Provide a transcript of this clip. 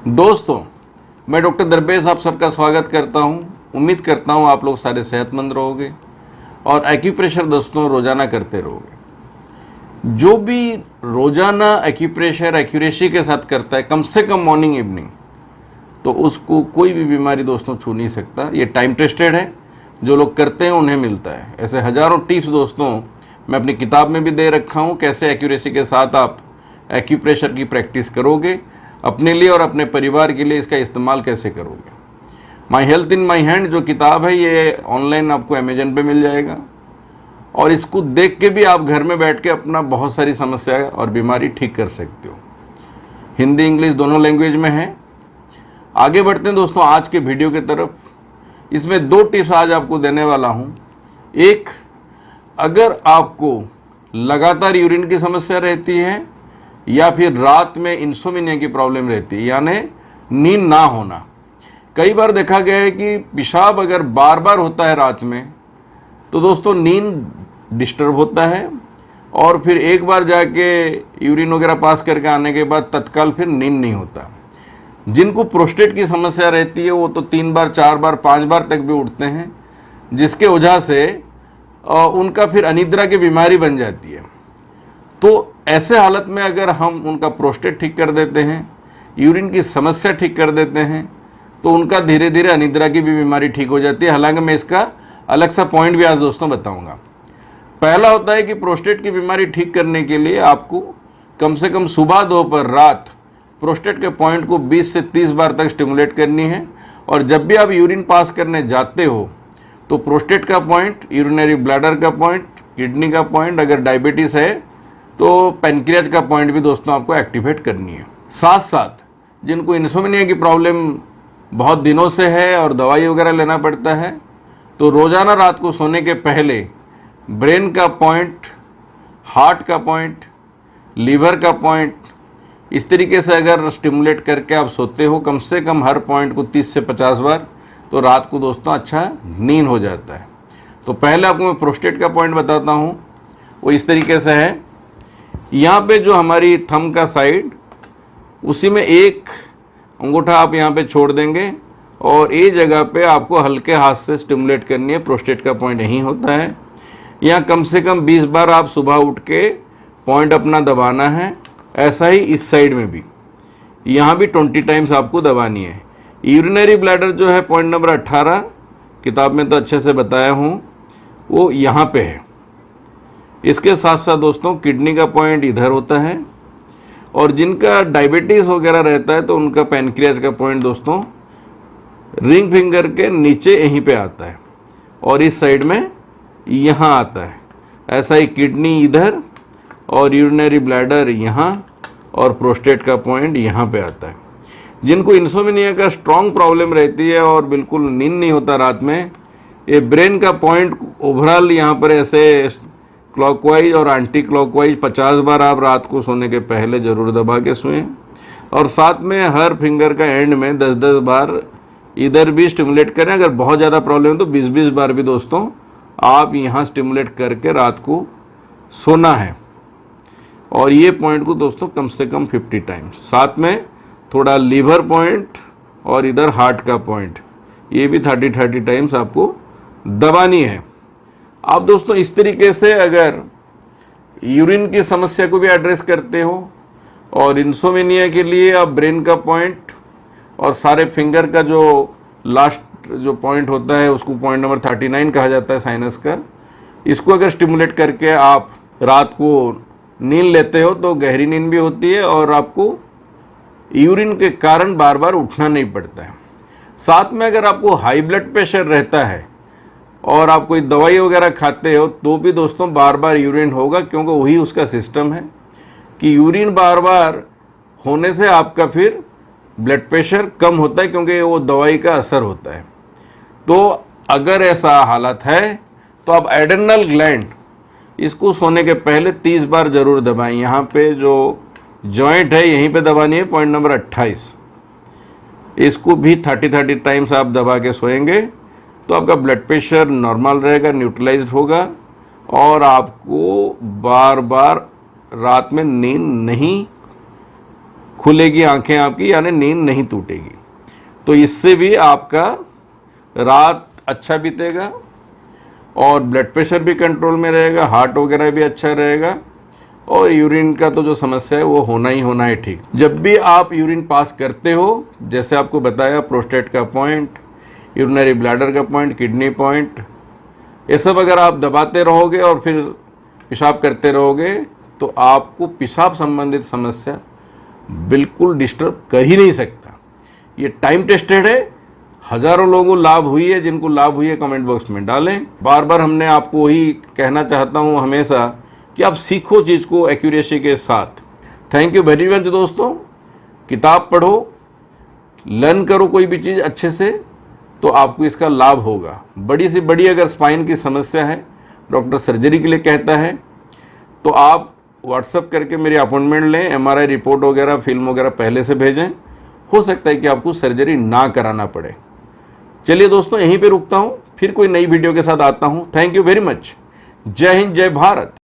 दोस्तों, मैं डॉक्टर दरवेश आप सबका स्वागत करता हूं। उम्मीद करता हूं आप लोग सारे सेहतमंद रहोगे और एक्यूप्रेशर दोस्तों रोज़ाना करते रहोगे। जो भी रोज़ाना एक्यूप्रेशर एक्यूरेसी के साथ करता है कम से कम मॉर्निंग इवनिंग, तो उसको कोई भी बीमारी दोस्तों छू नहीं सकता। ये टाइम टेस्टेड है, जो लोग करते हैं उन्हें मिलता है। ऐसे हज़ारों टिप्स दोस्तों मैं अपनी किताब में भी दे रखा हूँ, कैसे एक्यूरेसी के साथ आप एक्यूप्रेशर की प्रैक्टिस करोगे, अपने लिए और अपने परिवार के लिए इसका इस्तेमाल कैसे करोगे। My health in my hand जो किताब है ये ऑनलाइन आपको अमेजन पे मिल जाएगा, और इसको देख के भी आप घर में बैठ के अपना बहुत सारी समस्या और बीमारी ठीक कर सकते हो। हिंदी इंग्लिश दोनों लैंग्वेज में है। आगे बढ़ते हैं दोस्तों आज के वीडियो की तरफ। इसमें 2 टिप्स आज आपको देने वाला हूँ। एक, अगर आपको लगातार यूरिन की समस्या रहती है या फिर रात में इंसोम्निया की प्रॉब्लम रहती है, यानी नींद ना होना। कई बार देखा गया है कि पेशाब अगर बार बार होता है रात में तो दोस्तों नींद डिस्टर्ब होता है, और फिर एक बार जाके यूरिन वगैरह पास करके आने के बाद तत्काल फिर नींद नहीं होता। जिनको प्रोस्टेट की समस्या रहती है वो तो 3 बार 4 बार 5 बार तक भी उठते हैं, जिसके वजह से उनका फिर अनिद्रा की बीमारी बन जाती है। तो ऐसे हालत में अगर हम उनका प्रोस्टेट ठीक कर देते हैं, यूरिन की समस्या ठीक कर देते हैं, तो उनका धीरे धीरे अनिद्रा की भी बीमारी ठीक हो जाती है। हालांकि मैं इसका अलग सा पॉइंट भी आज दोस्तों बताऊंगा। पहला होता है कि प्रोस्टेट की बीमारी ठीक करने के लिए आपको कम से कम सुबह दोपहर रात प्रोस्टेट के पॉइंट को 20 से 30 बार तक स्टिमुलेट करनी है। और जब भी आप यूरिन पास करने जाते हो तो प्रोस्टेट का पॉइंट, यूरिनरी ब्लैडर का पॉइंट, किडनी का पॉइंट, अगर डायबिटीज़ है तो पैनक्रियाज का पॉइंट भी दोस्तों आपको एक्टिवेट करनी है। साथ साथ जिनको इंसोम्निया की प्रॉब्लम बहुत दिनों से है और दवाई वगैरह लेना पड़ता है, तो रोज़ाना रात को सोने के पहले ब्रेन का पॉइंट, हार्ट का पॉइंट, लीवर का पॉइंट, इस तरीके से अगर स्टिमुलेट करके आप सोते हो कम से कम हर पॉइंट को 30 से 50 बार, तो रात को दोस्तों अच्छा नींद हो जाता है। तो पहले आपको मैं प्रोस्टेट का पॉइंट बताता हूँ। वो इस तरीके से है, यहाँ पे जो हमारी थंब का साइड, उसी में एक अंगूठा आप यहाँ पे छोड़ देंगे और ये जगह पे आपको हल्के हाथ से स्टिमुलेट करनी है। प्रोस्टेट का पॉइंट यहीं होता है। यहाँ कम से कम 20 बार आप सुबह उठ के पॉइंट अपना दबाना है। ऐसा ही इस साइड में भी, यहाँ भी 20 टाइम्स आपको दबानी है। यूरिनरी ब्लैडर जो है पॉइंट नंबर 18, किताब में तो अच्छे से बताया हूँ, वो यहाँ पे है। इसके साथ साथ दोस्तों किडनी का पॉइंट इधर होता है, और जिनका डायबिटीज़ वगैरह रहता है तो उनका पैनक्रियाज का पॉइंट दोस्तों रिंग फिंगर के नीचे यहीं पे आता है, और इस साइड में यहाँ आता है। ऐसा ही किडनी इधर, और यूरिनरी ब्लैडर यहाँ, और प्रोस्टेट का पॉइंट यहाँ पे आता है। जिनको इंसोम्निया का स्ट्रॉन्ग प्रॉब्लम रहती है और बिल्कुल नींद नहीं होता रात में, ये ब्रेन का पॉइंट ओवरऑल यहाँ पर ऐसे क्लॉकवाइज और एंटी क्लॉकवाइज 50 बार आप रात को सोने के पहले ज़रूर दबा के सोएं, और साथ में हर फिंगर का एंड में 10-10 बार इधर भी स्टिमुलेट करें। अगर बहुत ज़्यादा प्रॉब्लम है तो 20-20 बार भी दोस्तों आप यहाँ स्टिमुलेट करके रात को सोना है। और ये पॉइंट को दोस्तों कम से कम 50 टाइम्स, साथ में थोड़ा लीवर पॉइंट और इधर हार्ट का पॉइंट, ये भी 30 टाइम्स आपको दबानी है। आप दोस्तों इस तरीके से अगर यूरिन की समस्या को भी एड्रेस करते हो, और इंसोम्निया के लिए आप ब्रेन का पॉइंट और सारे फिंगर का जो लास्ट जो पॉइंट होता है उसको पॉइंट नंबर 39 कहा जाता है साइनस का, इसको अगर स्टिमुलेट करके आप रात को नींद लेते हो तो गहरी नींद भी होती है और आपको यूरिन के कारण बार बार उठना नहीं पड़ता है। साथ में अगर आपको हाई ब्लड प्रेशर रहता है और आप कोई दवाई वगैरह खाते हो तो भी दोस्तों बार बार यूरिन होगा, क्योंकि वही उसका सिस्टम है कि यूरिन बार बार होने से आपका फिर ब्लड प्रेशर कम होता है, क्योंकि वो दवाई का असर होता है। तो अगर ऐसा हालत है तो आप एड्रेनल ग्लैंड, इसको सोने के पहले 30 बार ज़रूर दबाएं। यहाँ पे जो जॉइंट है यहीं पे दबानी है, पॉइंट नंबर 28, इसको भी 30 टाइम्स आप दबा के सोएंगे तो आपका ब्लड प्रेशर नॉर्मल रहेगा, न्यूट्रलाइज्ड होगा, और आपको बार बार रात में नींद नहीं खुलेगी आंखें आपकी, यानी नींद नहीं टूटेगी। तो इससे भी आपका रात अच्छा बीतेगा और ब्लड प्रेशर भी कंट्रोल में रहेगा, हार्ट वगैरह भी अच्छा रहेगा, और यूरिन का तो जो समस्या है वो होना ही होना है ठीक। जब भी आप यूरिन पास करते हो, जैसे आपको बताया, प्रोस्टेट का पॉइंट, यूरिनरी ब्लैडर का पॉइंट, किडनी पॉइंट, ये सब अगर आप दबाते रहोगे और फिर पेशाब करते रहोगे तो आपको पेशाब संबंधित समस्या बिल्कुल डिस्टर्ब कर ही नहीं सकता। ये टाइम टेस्टेड है, हज़ारों लोगों को लाभ हुई है। जिनको लाभ हुई है कमेंट बॉक्स में डालें। बार बार हमने आपको वही कहना चाहता हूँ हमेशा कि आप सीखो चीज़ को एक्यूरेसी के साथ। थैंक यू वेरी मच दोस्तों। किताब पढ़ो, लर्न करो कोई भी चीज़ अच्छे से, तो आपको इसका लाभ होगा। बड़ी से बड़ी अगर स्पाइन की समस्या है, डॉक्टर सर्जरी के लिए कहता है, तो आप व्हाट्सअप करके मेरी अपॉइंटमेंट लें, एमआरआई रिपोर्ट वगैरह, फिल्म वगैरह पहले से भेजें। हो सकता है कि आपको सर्जरी ना कराना पड़े। चलिए दोस्तों, यहीं पे रुकता हूँ, फिर कोई नई वीडियो के साथ आता हूँ। Thank you very much. जय हिंद, जय भारत।